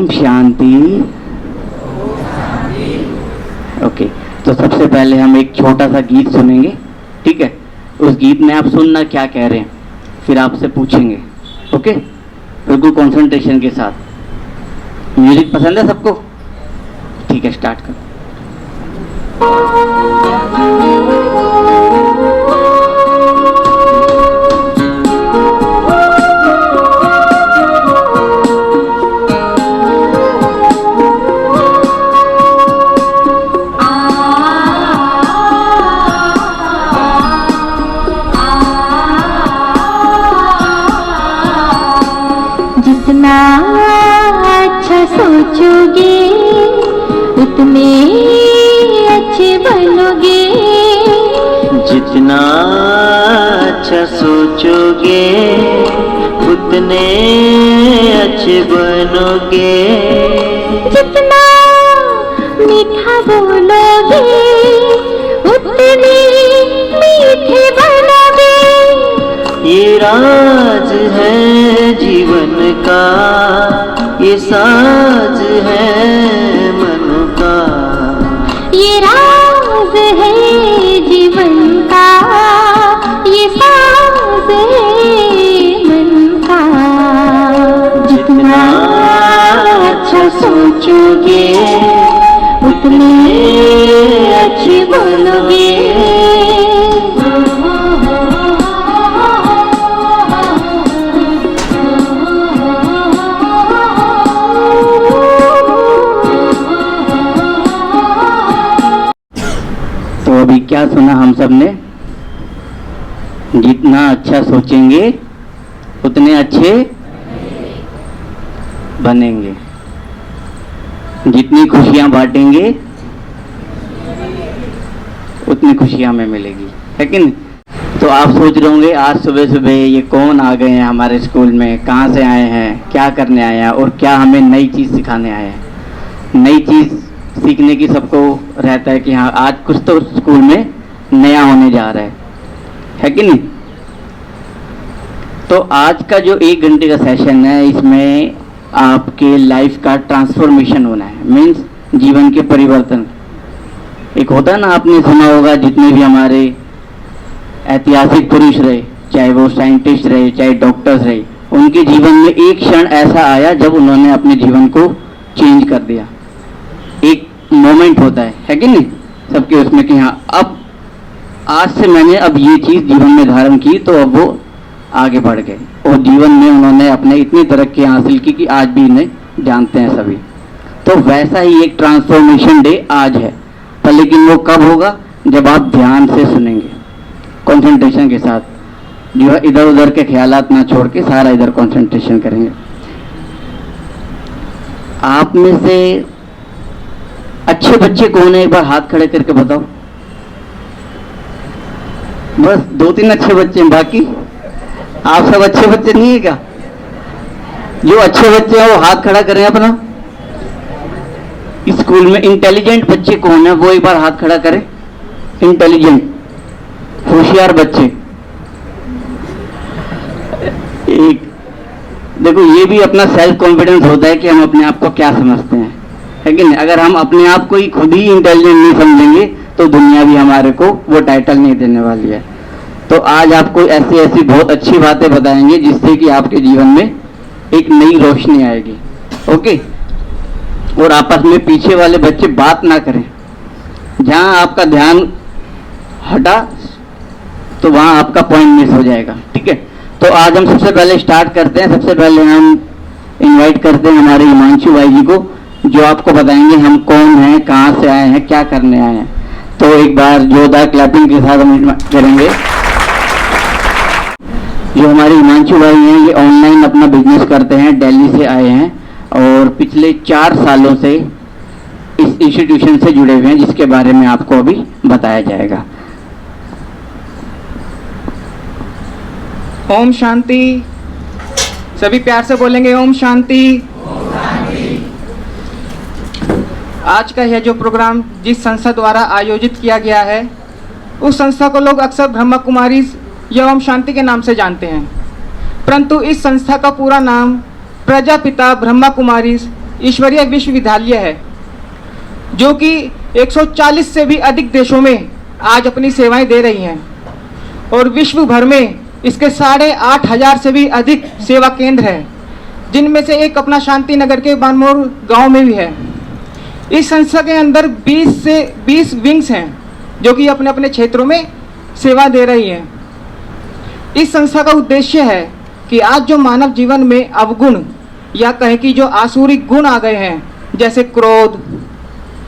Om Shanti. Okay, तो सबसे पहले हम एक छोटा सा गीत सुनेंगे, ठीक है? उस गीत में आप सुनना क्या कह रहे हैं, फिर आपसे पूछेंगे। ओके, बिल्कुल कंसंट्रेशन के साथ। म्यूजिक पसंद है सबको? ठीक है, स्टार्ट करो। जितना अच्छा सोचोगे उतने अच्छे बनोगे। जितना अच्छा सोचोगे उतने अच्छे बनोगे। जितना मीठा बोलोगे उतने मीठे बनोगे। ये राज है जीवन का, ये साज है मन का। ये राज है जीवन का, ये साज है मन का। जितना अच्छा सोचोगे उतने अच्छे बनोगे। अभी क्या सुना हम सब ने? जितना अच्छा सोचेंगे उतने अच्छे बनेंगे। जितनी खुशियां बांटेंगे उतनी खुशियां हमें मिलेगी, है कि नहीं? तो आप सोच रहे होंगे आज सुबह सुबह ये कौन आ गए हैं हमारे स्कूल में, कहाँ से आए हैं, क्या करने आए हैं और क्या हमें नई चीज़ सिखाने आए हैं। नई चीज़ सीखने की सबको रहता है कि हाँ आज कुछ तो स्कूल में नया होने जा रहा है कि नहीं? तो आज का जो 1 घंटे का सेशन है इसमें आपके लाइफ का ट्रांसफॉर्मेशन होना है, मीन्स जीवन के परिवर्तन। एक होता है ना, आपने सुना होगा जितने भी हमारे ऐतिहासिक पुरुष रहे, चाहे वो साइंटिस्ट रहे चाहे डॉक्टर्स रहे, उनके जीवन में एक क्षण ऐसा आया जब उन्होंने अपने जीवन को चेंज कर दिया। एक मोमेंट होता है कि नहीं सबके उसमें कि हाँ अब आज से मैंने अब ये चीज़ जीवन में धारण की, तो अब वो आगे बढ़ गए और जीवन में उन्होंने अपने इतनी तरक्की हासिल की कि आज भी इन्हें जानते हैं सभी। तो वैसा ही एक ट्रांसफॉर्मेशन डे आज है, पर लेकिन वो कब होगा? जब आप ध्यान से सुनेंगे, कंसंट्रेशन के साथ, जो है इधर उधर के ख्यालात ना छोड़ के सारा इधर कंसंट्रेशन करेंगे। आप में से अच्छे बच्चे कौन है? एक बार हाथ खड़े करके बताओ। बस 2-3 अच्छे बच्चे हैं, बाकी आप सब अच्छे बच्चे नहीं है क्या? जो अच्छे बच्चे हैं वो हाथ खड़ा करें अपना। स्कूल में इंटेलिजेंट बच्चे कौन है? वो एक बार हाथ खड़ा करें। इंटेलिजेंट, होशियार बच्चे। एक देखो, ये भी अपना सेल्फ कॉन्फिडेंस होता है कि हम अपने आप को क्या समझते हैं, है कि नहीं? अगर हम अपने आप को ही खुद ही इंटेलिजेंट नहीं समझेंगे तो दुनिया भी हमारे को वो टाइटल नहीं देने वाली है। तो आज आपको ऐसी ऐसी बहुत अच्छी बातें बताएंगे जिससे कि आपके जीवन में एक नई रोशनी आएगी। ओके, और आपस में पीछे वाले बच्चे बात ना करें। जहां आपका ध्यान हटा तो वहां आपका पॉइंट मिस हो जाएगा, ठीक है? तो आज हम सबसे पहले स्टार्ट करते हैं। सबसे पहले हम इनवाइट करते हैं हमारे हिमांशु भाई जी को, जो आपको बताएंगे हम कौन हैं, कहाँ से आए हैं, क्या करने आए हैं। तो एक बार जोरदार क्लैपिंग के साथ हम करेंगे। जो हमारे हिमांशु भाई हैं ये ऑनलाइन अपना बिजनेस करते हैं, दिल्ली से आए हैं और पिछले 4 सालों से इस इंस्टीट्यूशन से जुड़े हुए हैं, जिसके बारे में आपको अभी बताया जाएगा। ओम शांति। सभी प्यार से बोलेंगे ओम शांति। आज का यह जो प्रोग्राम जिस संस्था द्वारा आयोजित किया गया है उस संस्था को लोग अक्सर ब्रह्मा कुमारीज या ओम शांति के नाम से जानते हैं, परंतु इस संस्था का पूरा नाम प्रजापिता ब्रह्मा कुमारीज ईश्वरीय विश्वविद्यालय है, जो कि 140 से भी अधिक देशों में आज अपनी सेवाएं दे रही हैं और विश्व भर में इसके 8,500 से भी अधिक सेवा केंद्र हैं, जिनमें से एक अपना शांति नगर के बानमोर गांव में भी है। इस संस्था के अंदर 20 से 20 विंग्स हैं, जो कि अपने अपने क्षेत्रों में सेवा दे रही हैं। इस संस्था का उद्देश्य है कि आज जो मानव जीवन में अवगुण या कहें कि जो आसुरिक गुण आ गए हैं, जैसे क्रोध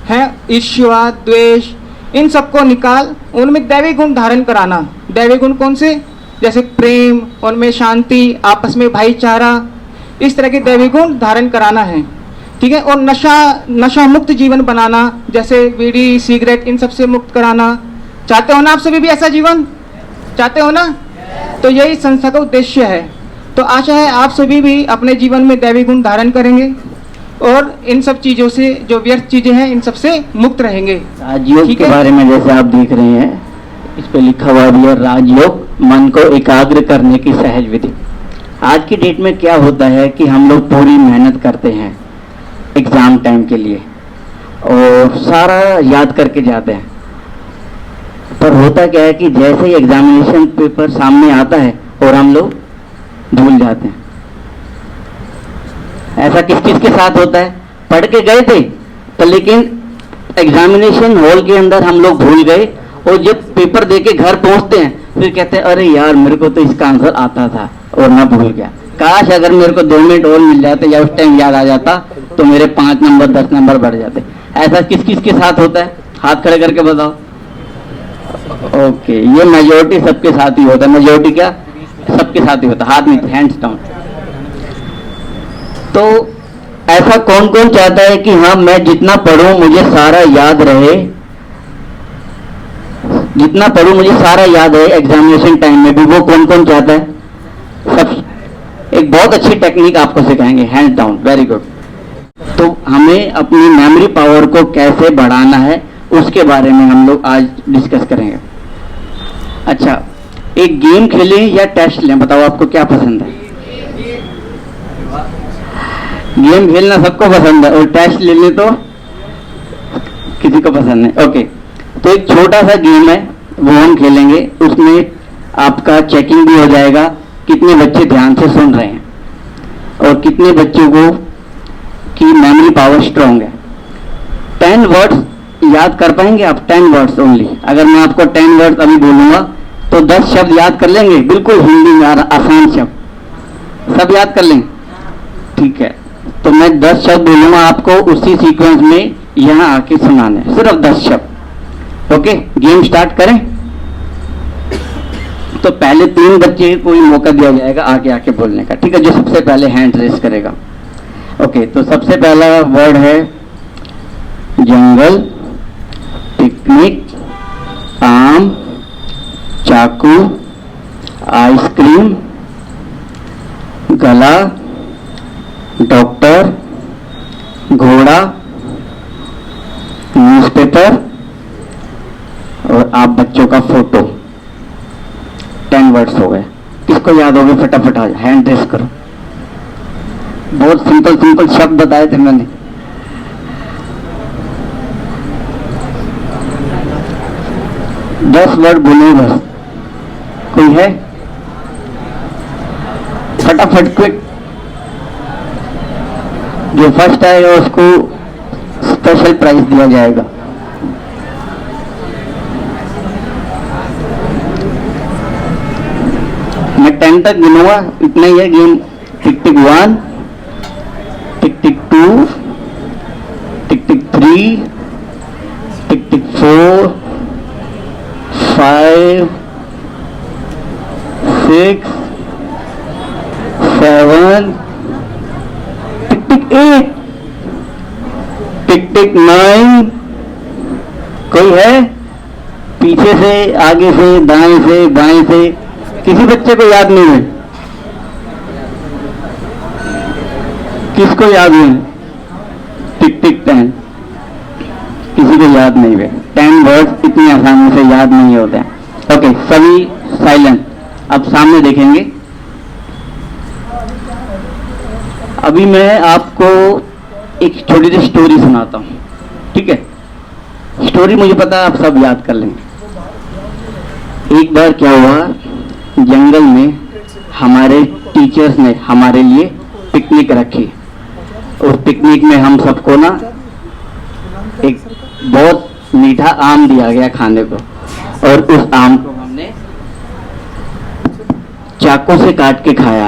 है, ईर्ष्या, द्वेष, इन सबको निकाल उनमें दैवी गुण धारण कराना। दैवी गुण कौन से? जैसे प्रेम, उनमें शांति, आपस में भाईचारा, इस तरह के दैवी गुण धारण कराना है, ठीक है। और नशा मुक्त जीवन बनाना, जैसे बीड़ी, सिगरेट, इन सब से मुक्त कराना। चाहते हो ना आप सभी भी ऐसा जीवन? चाहते हो ना? तो यही संस्था का उद्देश्य है। तो आशा है आप सभी भी अपने जीवन में दैवी गुण धारण करेंगे और इन सब चीज़ों से, जो व्यर्थ चीज़ें हैं, इन सब से मुक्त रहेंगे। राजयोग के बारे में जैसे आप देख रहे हैं, इस पे लिखा हुआ भी है, राजयोग मन को एकाग्र करने की सहज विधि। आज की डेट में क्या होता है कि हम लोग पूरी मेहनत करते हैं एग्जाम टाइम के लिए और सारा याद करके जाते हैं, पर होता क्या है कि जैसे ही एग्जामिनेशन पेपर सामने आता है और हम लोग भूल जाते हैं। ऐसा किस किस के साथ होता है? पढ़ के गए थे तो लेकिन एग्जामिनेशन हॉल के अंदर हम लोग भूल गए और जब पेपर देके घर पहुंचते हैं फिर कहते हैं अरे यार मेरे को तो इसका आंसर आता था और मैं भूल गया। काश अगर मेरे को 2 मिनट और मिल जाते या उस टाइम याद आ जाता तो मेरे 5 नंबर 10 नंबर बढ़ जाते। ऐसा किस किस के साथ होता है? हाथ खड़े करके बताओ। ओके, ये मेजोरिटी सबके साथ ही होता है। मेजोरिटी क्या? सबके साथ ही होता है। हाथ नहीं, हैंड्स डाउन। तो ऐसा कौन कौन चाहता है कि हाँ मैं जितना पढ़ूं मुझे सारा याद रहे, जितना पढ़ूं मुझे सारा याद रहे एग्जामिनेशन टाइम में भी? वो कौन कौन चाहता है? सब। एक बहुत अच्छी टेक्निक आपको सिखाएंगे, हैंड डाउन। Very good. तो हमें अपनी मेमोरी पावर को कैसे बढ़ाना है उसके बारे में हम लोग आज डिस्कस करेंगे। अच्छा, एक गेम खेलें या टेस्ट लें? बताओ आपको क्या पसंद है? गेम खेलना सबको पसंद है और टेस्ट लेने तो किसी को पसंद नहीं। ओके, तो एक छोटा सा गेम है वो हम खेलेंगे। उसमें आपका चेकिंग भी हो जाएगा कितने बच्चे ध्यान से सुन रहे हैं और कितने बच्चों को की मेमोरी पावर स्ट्रांग है। 10 वर्ड्स याद कर पाएंगे आप? 10 वर्ड्स ओनली। अगर मैं आपको 10 वर्ड्स अभी बोलूंगा तो 10 शब्द याद कर लेंगे? बिल्कुल हिंदी में आसान शब्द सब याद कर लेंगे, ठीक है। तो मैं 10 शब्द बोलूंगा, आपको उसी सीक्वेंस में यहाँ आके सुनाने, सिर्फ 10 शब्द। ओके, गेम स्टार्ट करें। तो पहले 3 बच्चे को ही मौका दिया जाएगा आगे आके बोलने का, ठीक है, जो सबसे पहले हैंड रेस करेगा। ओके, तो सबसे पहला वर्ड है जंगल, पिकनिक, आम, चाकू, आइसक्रीम, गला, डॉक्टर, घोड़ा, न्यूज़पेपर और आप बच्चों का फोटो। 10 वर्ड्स हो गए। किसको याद हो गए? फटाफट आ जाओ, हैंड रेस करो। बहुत सिंपल सिंपल शब्द बताए थे मैंने। दस वर्ड बोले बस। कोई है? फटाफट क्विक। जो फर्स्ट आएगा उसको स्पेशल प्राइज दिया जाएगा। मैं 10 तक गिनूंगा, इतना ही है गेम। टिक टिक 1, टिक टिक 2, टिक टिक 3, टिक टिक 4, 5, 6, 7, टिक टिक 8, टिक टिक 9। कोई है? पीछे से, आगे से, दाएं से, बाएं से? किसी बच्चे को याद नहीं है? किसको याद है? टिक टिक 10। किसी को याद नहीं है। 10 वर्ड्स इतनी आसानी से याद नहीं होते हैं। ओके, सभी साइलेंट। अब सामने देखेंगे। अभी मैं आपको एक छोटी सी स्टोरी सुनाता हूँ, ठीक है? स्टोरी मुझे पता है आप सब याद कर लेंगे। एक बार क्या हुआ, जंगल में हमारे टीचर्स ने हमारे लिए पिकनिक रखी। उस पिकनिक में हम सबको ना एक बहुत मीठा आम दिया गया खाने को, और उस आम को हमने चाकू से काट के खाया।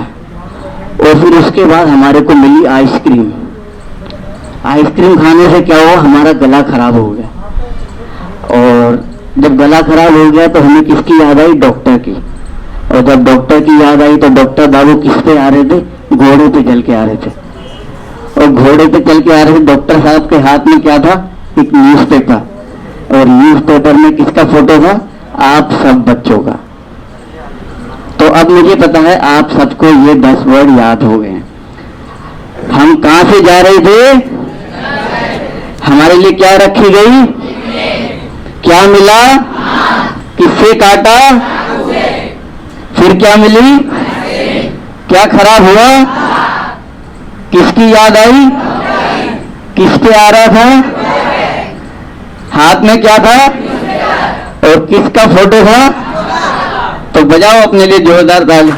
और फिर उसके बाद हमारे को मिली आइसक्रीम। आइसक्रीम खाने से क्या हुआ, हमारा गला खराब हो गया। और जब गला खराब हो गया तो हमें किसकी याद आई, डॉक्टर की। और जब डॉक्टर की याद आई तो डॉक्टर बाबू किस पे आ रहे थे, घोड़े पे चल के आ रहे थे। और घोड़े पे चल के आ रहे थे, डॉक्टर साहब के हाथ में क्या था, एक न्यूज़पेपर। और न्यूज़पेपर में किसका फोटो था, आप सब बच्चों का। तो अब मुझे पता है आप सबको ये 10 वर्ड याद हो गए। हम कहां से जा रहे थे, हमारे लिए क्या रखी गई, क्या मिला, किससे काटा, फिर क्या मिली, क्या खराब हुआ, किसकी याद आई, किस पे आ रहा था, हाथ में क्या था, और किसका फोटो था। तो बजाओ अपने लिए जोरदार ताली।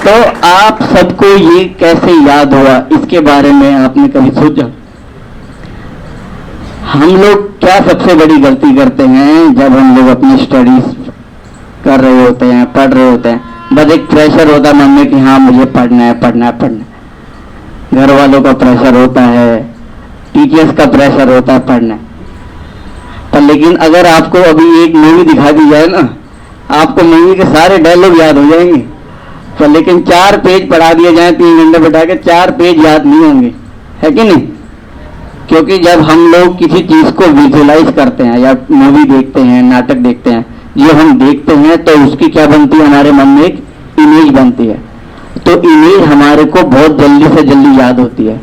तो आप सबको ये कैसे याद हुआ, इसके बारे में आपने कभी सोचा? हम लोग क्या सबसे बड़ी गलती करते हैं, जब हम लोग अपनी स्टडीज कर रहे होते हैं, पढ़ रहे होते हैं, बस एक प्रेशर होता है मन में कि हाँ मुझे पढ़ना है, पढ़ना है, पढ़ना है। घर वालों का प्रेशर होता है, टीचर्स का प्रेशर होता है पढ़ना है। पर लेकिन अगर आपको अभी एक मूवी दिखा दी जाए ना, आपको मूवी के सारे डायलॉग याद हो जाएंगे। पर लेकिन 4 पेज पढ़ा दिए जाए 3 घंटे बैठा के, 4 पेज याद नहीं होंगे, है कि नहीं? क्योंकि जब हम लोग किसी चीज को विजुलाइज करते हैं या मूवी देखते हैं, नाटक देखते हैं, जो हम देखते हैं तो उसकी क्या बनती है, हमारे मन में एक इमेज बनती है। तो इमेज हमारे को बहुत जल्दी से जल्दी याद होती है।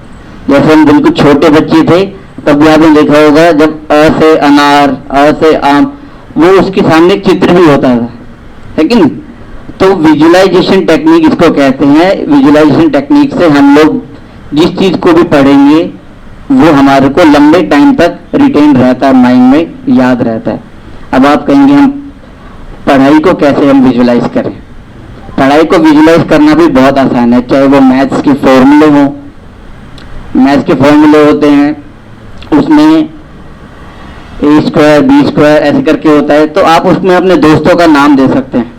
जैसे हम बिल्कुल छोटे बच्चे थे तब भी आपने देखा होगा, जब अ से अनार, अ से आम, वो उसके सामने एक चित्र भी होता था, है कि नहीं? तो विजुलाइजेशन टेक्निक इसको कहते हैं। विजुलाइजेशन टेक्निक से हम लोग जिस चीज को भी पढ़ेंगे वो हमारे को लंबे टाइम तक रिटेन रहता है, माइंड में याद रहता है। अब आप कहेंगे हम पढ़ाई को कैसे हम विजुलाइज करें? पढ़ाई को विजुलाइज करना भी बहुत आसान है, चाहे वो मैथ्स के फॉर्मूले हो। मैथ्स के फॉर्मूले होते हैं, उसमें a² b² ऐसे करके होता है। तो आप उसमें अपने दोस्तों का नाम दे सकते हैं,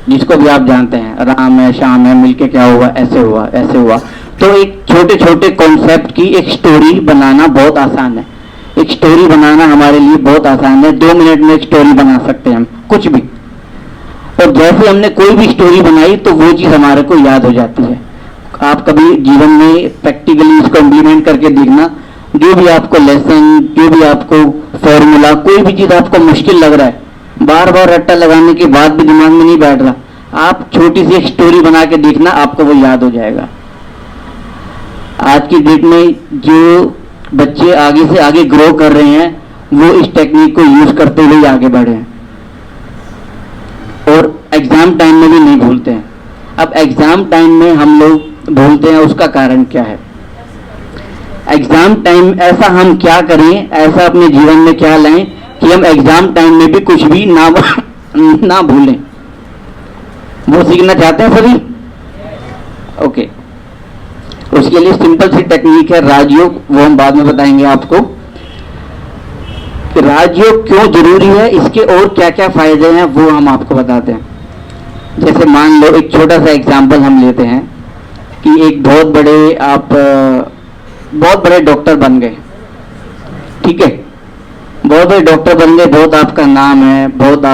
जिसको भी आप जानते हैं, राम है, श्याम है, मिलके क्या हुआ, ऐसे हुआ, ऐसे हुआ। तो एक छोटे छोटे कॉन्सेप्ट की एक स्टोरी बनाना बहुत आसान है। एक स्टोरी बनाना हमारे लिए बहुत आसान है। 2 मिनट में एक स्टोरी बना सकते हैं हम, कुछ भी। और जैसे हमने कोई भी स्टोरी बनाई तो वो चीज हमारे को याद हो जाती है। आप कभी जीवन में प्रैक्टिकली इसको इम्प्लीमेंट करके देखना, जो भी आपको लेसन, जो भी आपको फॉर्मूला, कोई भी चीज आपको मुश्किल लग रहा है, बार बार रट्टा लगाने के बाद भी दिमाग में नहीं बैठ रहा, आप छोटी सी एक स्टोरी बना के देखना, आपको वो याद हो जाएगा। आज की डेट में जो बच्चे आगे से आगे ग्रो कर रहे हैं वो इस टेक्निक को यूज करते हुए आगे बढ़े हैं और एग्जाम टाइम में भी नहीं भूलते हैं। अब एग्जाम टाइम में हम लोग भूलते हैं, उसका कारण क्या है? एग्जाम टाइम ऐसा हम क्या करें, ऐसा अपने जीवन में क्या लाएं कि हम एग्जाम टाइम में भी कुछ भी ना भूलें? वो सीखना चाहते हैं सभी? ओके, उसके लिए सिंपल सी टेक्निक है राजयोग, वो हम बाद में बताएंगे आपको कि राजयोग क्यों जरूरी है, इसके और क्या क्या फायदे हैं वो हम आपको बताते हैं। जैसे मान लो एक छोटा सा एग्जांपल हम लेते हैं कि एक बहुत बड़े डॉक्टर बन गए, ठीक है? बहुत बड़े डॉक्टर बन गए, बहुत आपका नाम है, बहुत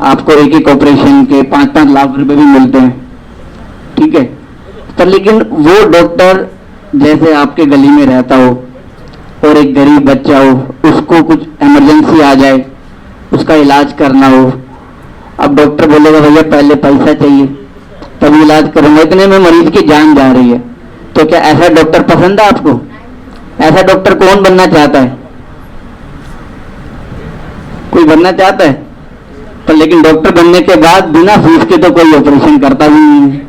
आपको एक ऑपरेशन के 5-5 लाख रुपए भी मिलते हैं, ठीक है? तो लेकिन वो डॉक्टर जैसे आपके गली में रहता हो और एक गरीब बच्चा हो, उसको कुछ इमरजेंसी आ जाए, उसका इलाज करना हो, अब डॉक्टर बोलेगा भैया पहले पैसा चाहिए तब इलाज करूंगा, इतने में मरीज की जान जा रही है। तो क्या ऐसा डॉक्टर पसंद है आपको? ऐसा डॉक्टर कौन बनना चाहता है? कोई बनना चाहता है? पर लेकिन डॉक्टर बनने के बाद बिना फीस के तो कोई ऑपरेशन करता भी नहीं है,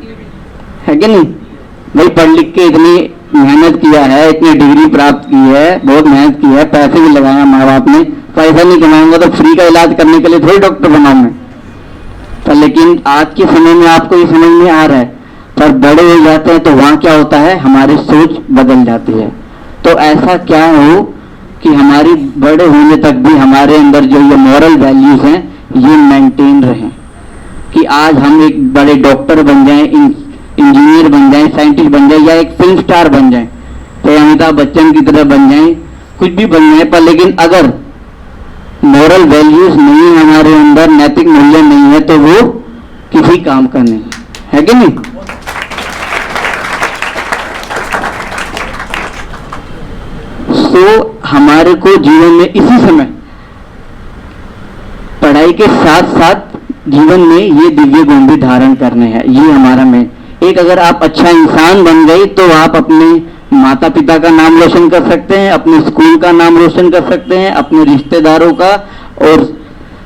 कि नहीं? भाई पढ़ लिख के इतनी मेहनत किया है, इतनी डिग्री प्राप्त की है, बहुत मेहनत की है, पैसे भी लगाया माँ बाप ने, पैसा नहीं कमाऊंगा तो फ्री का इलाज करने के लिए थोड़ी डॉक्टर बनाऊं मैं। पर लेकिन आज के समय में आपको ये समझ में आ रहा है, पर बड़े हो जाते हैं तो वहां क्या होता है, हमारी सोच बदल जाती है। तो ऐसा क्या हो कि हमारी बड़े होने तक भी हमारे अंदर जो ये मॉरल वैल्यूज हैं ये मेंटेन रहें, कि आज हम एक बड़े डॉक्टर बन जाएं, इंजीनियर बन जाएं, साइंटिस्ट बन जाएं, या एक फिल्म स्टार बन जाएं, तो अमिताभ बच्चन की तरह बन जाएं, कुछ भी बन जाएं, पर लेकिन अगर मॉरल वैल्यूज नहीं है हमारे अंदर, नैतिक मूल्य नहीं है, तो वो किसी काम का नहीं है कि नहीं? तो हमारे को जीवन में इसी समय पढ़ाई के साथ साथ जीवन में ये दिव्य गुण भी धारण करने हैं। ये हमारा में एक, अगर आप अच्छा इंसान बन गए तो आप अपने माता पिता का नाम रोशन कर सकते हैं, अपने स्कूल का नाम रोशन कर सकते हैं, अपने रिश्तेदारों का और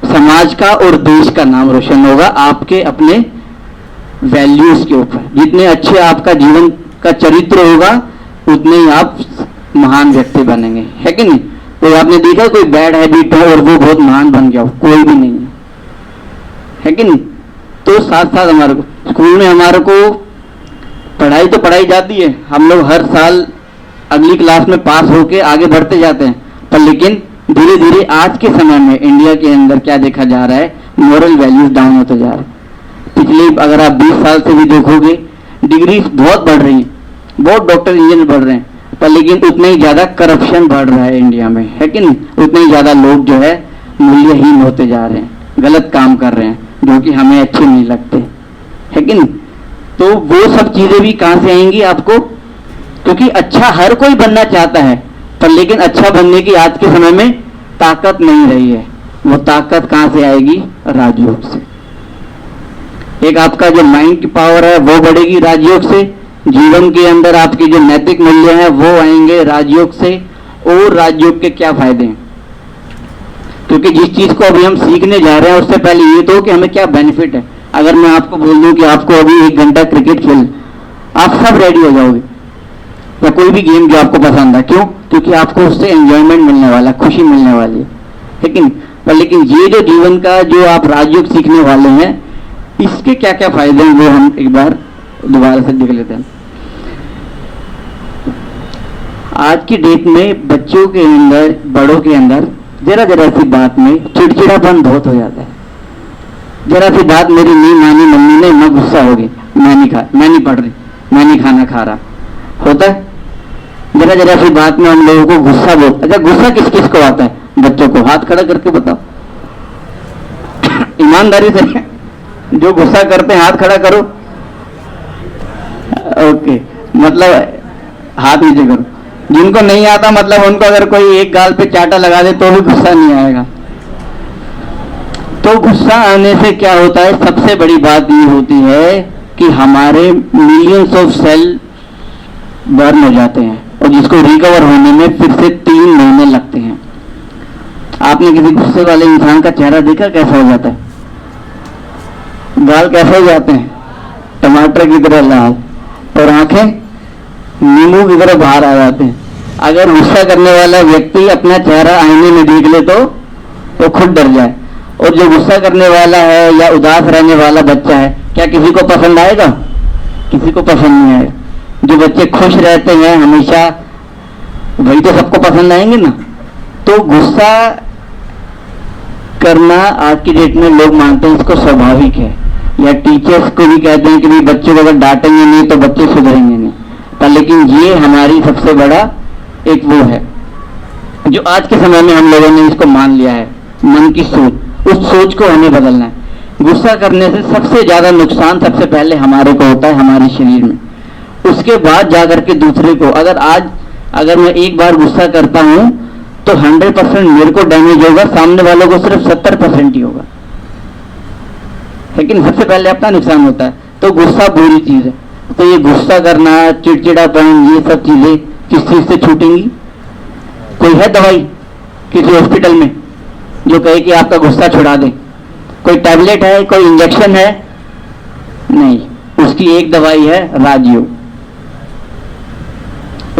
समाज का और देश का नाम रोशन होगा आपके अपने वैल्यूज के ऊपर। जितने अच्छे आपका जीवन का चरित्र होगा उतने ही आप महान व्यक्ति बनेंगे, है कि नहीं? कोई आपने देखा कोई बैड हैबिट हो और वो बहुत महान बन गया हो? कोई भी नहीं है कि नहीं? तो साथ साथ हमारे को स्कूल में हमारे को पढ़ाई तो पढ़ाई जाती है, हम लोग हर साल अगली क्लास में पास होके आगे बढ़ते जाते हैं, पर लेकिन धीरे धीरे आज के समय में इंडिया के अंदर क्या देखा जा रहा है, मॉरल वैल्यूज डाउन होते जा रहे हैं। पिछले अगर आप 20 साल से भी देखोगे डिग्री बहुत बढ़ रही है, बहुत डॉक्टर इंजीनियर बढ़ रहे हैं, पर लेकिन उतना ही ज्यादा करप्शन बढ़ रहा है इंडिया में, है कि नहीं? उतने ही ज्यादा लोग जो है मूल्यहीन होते जा रहे हैं, गलत काम कर रहे हैं जो कि हमें अच्छे नहीं लगते, है कि नहीं? तो वो सब चीजें भी कहां से आएंगी आपको? क्योंकि अच्छा हर कोई बनना चाहता है, पर लेकिन अच्छा बनने की आज के समय में ताकत नहीं रही है। वो ताकत कहां से आएगी? राजयोग से। एक आपका जो माइंड की पावर है वो बढ़ेगी राजयोग से, जीवन के अंदर आपके जो नैतिक मूल्य हैं वो आएंगे राजयोग से। और राजयोग के क्या फायदे हैं? क्योंकि जिस चीज को अभी हम सीखने जा रहे हैं उससे पहले ये तो कि हमें क्या बेनिफिट है। अगर मैं आपको बोल दूं कि आपको अभी 1 घंटा क्रिकेट खेल, आप सब रेडी हो जाओगे, या कोई भी गेम जो आपको पसंद है। क्यों? क्योंकि आपको उससे एंजॉयमेंट मिलने वाला, खुशी मिलने वाली है, लेकिन पर लेकिन ये जो जीवन का जो आप राजयोग सीखने वाले हैं इसके क्या क्या फायदे हैं वो हम एक बार दोबारा से देख लेते हैं। आज की डेट में बच्चों के अंदर, बड़ों के अंदर जरा जरा सी बात में चिड़चिड़ापन बहुत हो जाता है। जरा सी बात मेरी नहीं मानी मम्मी ने, मैं गुस्सा हो गई, मैं नहीं पढ़ रही, मैं नहीं खाना खा रहा, होता है। जरा जरा सी बात में हम लोगों को गुस्सा बहुत। अच्छा, गुस्सा किस किस को आता है? बच्चों को। हाथ खड़ा करके बताओ ईमानदारी से, जो गुस्सा करते हैं हाथ खड़ा करो। ओके, मतलब हाथ नीचे करो। जिनको नहीं आता मतलब उनको अगर कोई एक गाल पे चाटा लगा दे तो भी गुस्सा नहीं आएगा। तो गुस्सा आने से क्या होता है? सबसे बड़ी बात ये होती है कि हमारे मिलियंस ऑफ सेल बर्न हो जाते हैं और जिसको रिकवर होने में फिर से 3 महीने लगते हैं। आपने किसी गुस्से वाले इंसान का चेहरा देखा कैसा हो जाता है? गाल कैसे हो जाते हैं? टमाटर की तरह लाल, और आंखें नींबू की तरह बाहर आ जाते हैं। अगर गुस्सा करने वाला व्यक्ति अपना चेहरा आईने में देख ले तो खुद डर जाए। और जो गुस्सा करने वाला है या उदास रहने वाला बच्चा है, क्या किसी को पसंद आएगा? किसी को पसंद नहीं आएगा। जो बच्चे खुश रहते हैं हमेशा, वही तो सबको पसंद आएंगे ना। तो गुस्सा करना आज की डेट में लोग मानते हैं इसको स्वाभाविक है, या टीचर्स को भी कहते हैं कि भाई बच्चों को अगर डांटेंगे नहीं तो बच्चे सुधरेंगे नहीं। पर लेकिन ये हमारी सबसे बड़ा एक वो है जो आज के समय में हम लोगों ने इसको मान लिया है, मन की सोच। उस सोच को हमें बदलना है। गुस्सा करने से सबसे ज्यादा नुकसान सबसे पहले हमारे को होता है, हमारे शरीर में, उसके बाद जाकर के दूसरे को। अगर मैं एक बार गुस्सा करता हूं तो 100% मेरे को डैमेज होगा, सामने वालों को सिर्फ 70% ही होगा, लेकिन सबसे पहले अपना नुकसान होता है। तो गुस्सा बुरी चीज है। तो ये गुस्सा करना, चिड़चिड़ापन, ये सब चीजें किस चीज से छूटेंगी? कोई है दवाई किसी हॉस्पिटल में जो कहे कि आपका गुस्सा छुड़ा दे? कोई टैबलेट है, कोई इंजेक्शन है? नहीं। उसकी एक दवाई है राजयोग।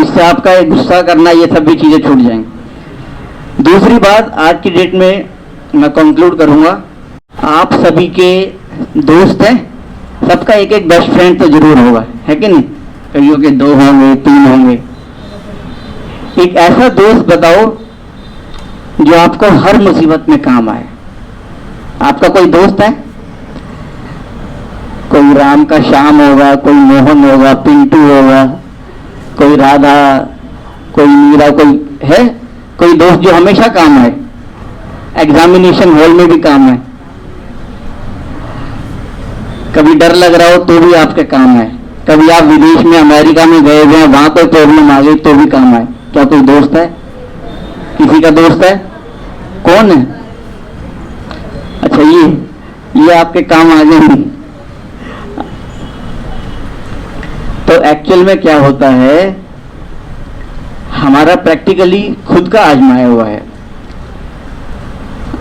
इससे आपका ये गुस्सा करना, ये सब भी चीजें छूट जाएंगी। दूसरी बात आज की डेट में मैं कंक्लूड करूंगा, आप सभी के दोस्त हैं, सबका एक एक बेस्ट फ्रेंड तो जरूर होगा, है कि नहीं? कईयों के 2 होंगे, 3 होंगे। एक ऐसा दोस्त बताओ जो आपको हर मुसीबत में काम आए। आपका कोई दोस्त है? कोई राम का श्याम होगा, कोई मोहन होगा, पिंटू होगा, कोई राधा, कोई मीरा, कोई है कोई दोस्त जो हमेशा काम आए, एग्जामिनेशन हॉल में भी काम है, कभी डर लग रहा हो तो भी आपके काम है, कभी आप विदेश में अमेरिका में गए हुए हैं, वहां कोई प्रॉब्लम आ गई तो भी काम आए। क्या कोई दोस्त है? किसी का दोस्त है? कौन है? अच्छा, ये आपके काम आ जाएंगे। तो एक्चुअल में क्या होता है, हमारा प्रैक्टिकली खुद का आजमाया हुआ है।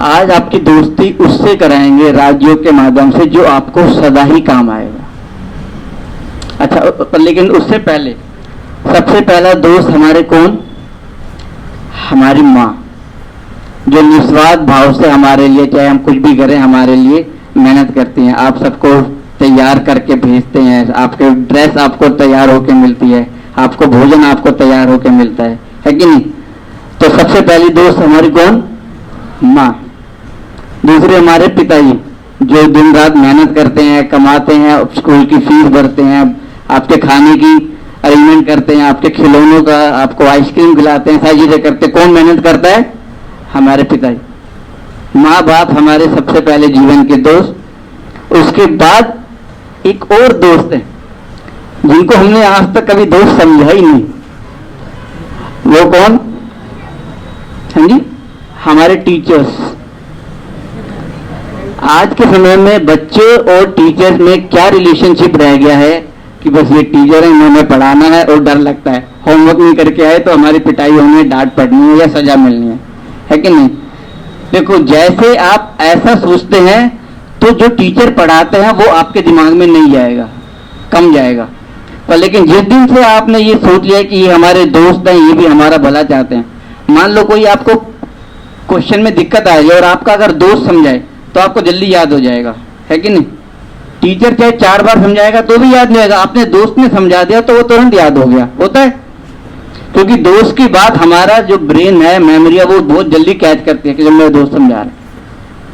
आज आपकी दोस्ती उससे कराएंगे राजयोग के माध्यम से जो आपको सदा ही काम आएगा। अच्छा, लेकिन उससे पहले सबसे पहला दोस्त हमारे कौन? हमारी माँ, जो निस्वार्थ भाव से हमारे लिए, चाहे हम कुछ भी करें, हमारे लिए मेहनत करती हैं। आप सबको तैयार करके भेजते हैं, आपके ड्रेस आपको तैयार होके मिलती है, आपको भोजन आपको तैयार होके मिलता है कि नहीं? तो सबसे पहली दोस्त हमारी कौन? माँ। दूसरे हमारे पिताजी, जो दिन रात मेहनत करते हैं, कमाते हैं, स्कूल की फीस भरते हैं, आपके खाने की अरेंजमेंट करते हैं, आपके खिलौनों का, आपको आइसक्रीम खिलाते हैं, सारी चीजें करते हैं। कौन मेहनत करता है? हमारे पिताजी। माँ बाप हमारे सबसे पहले जीवन के दोस्त। उसके बाद एक और दोस्त है जिनको हमने आज तक कभी दोस्त समझा ही नहीं। वो कौन? हाँ जी, हमारे टीचर्स। आज के समय में बच्चे और टीचर्स में क्या रिलेशनशिप रह गया है कि बस ये टीचर है, इन्होंने पढ़ाना है और डर लगता है, होमवर्क नहीं करके आए तो हमारी पिटाई होनी है, डांट पड़नी है या सजा मिलनी है कि नहीं? देखो, जैसे आप ऐसा सोचते हैं तो जो टीचर पढ़ाते हैं वो आपके दिमाग में नहीं जाएगा, कम जाएगा। पर लेकिन जिस दिन से आपने ये सोच लिया कि ये हमारे दोस्त हैं, ये भी हमारा भला चाहते हैं, मान लो कोई आपको क्वेश्चन में दिक्कत आएगी और आपका अगर दोस्त समझाए तो आपको जल्दी याद हो जाएगा, है कि नहीं? टीचर चाहे 4 बार समझाएगा तो भी याद नहीं आएगा, आपने दोस्त ने समझा दिया तो वो तुरंत याद हो गया। होता है, क्योंकि दोस्त की बात हमारा जो ब्रेन है, मेमोरी है, वो बहुत जल्दी कैच करती है कि जब मेरे दोस्त समझा रहे।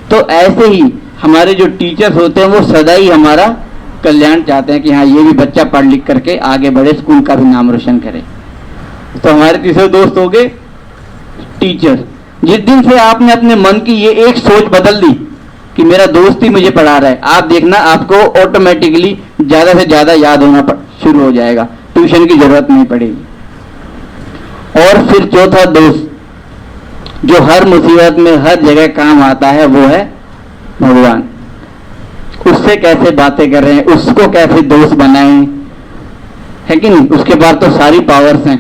तो ऐसे ही हमारे जो टीचर्स होते हैं वो सदा ही हमारा कल्याण चाहते हैं कि हाँ, ये भी बच्चा पढ़ लिख करके आगे बढ़े, स्कूल का भी नाम रोशन करे। तो हमारे तीसरे दोस्त हो गए टीचर। जिस दिन से आपने अपने मन की ये एक सोच बदल दी कि मेरा दोस्त ही मुझे पढ़ा रहा है, आप देखना आपको ऑटोमेटिकली ज्यादा से ज्यादा याद होना शुरू हो जाएगा, ट्यूशन की जरूरत नहीं पड़ेगी। और फिर चौथा दोस्त जो हर मुसीबत में हर जगह काम आता है वो है भगवान। उससे कैसे बातें कर रहे हैं, उसको कैसे दोस्त बनाएं, है कि नहीं? उसके पास तो सारी पावर्स हैं।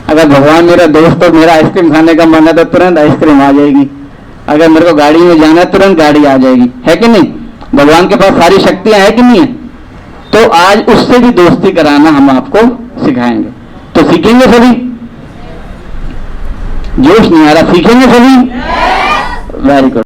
अगर भगवान मेरा दोस्त तो मेरा आइसक्रीम खाने का मन है तो तुरंत आइसक्रीम आ जाएगी, अगर मेरे को गाड़ी में जाना है तुरंत गाड़ी आ जाएगी, है कि नहीं? भगवान के पास सारी शक्तियां है कि नहीं है? तो आज उससे भी दोस्ती कराना हम आपको सिखाएंगे। तो सीखेंगे सभी? जोश नहीं आ रहा, सीखेंगे सभी? Very good.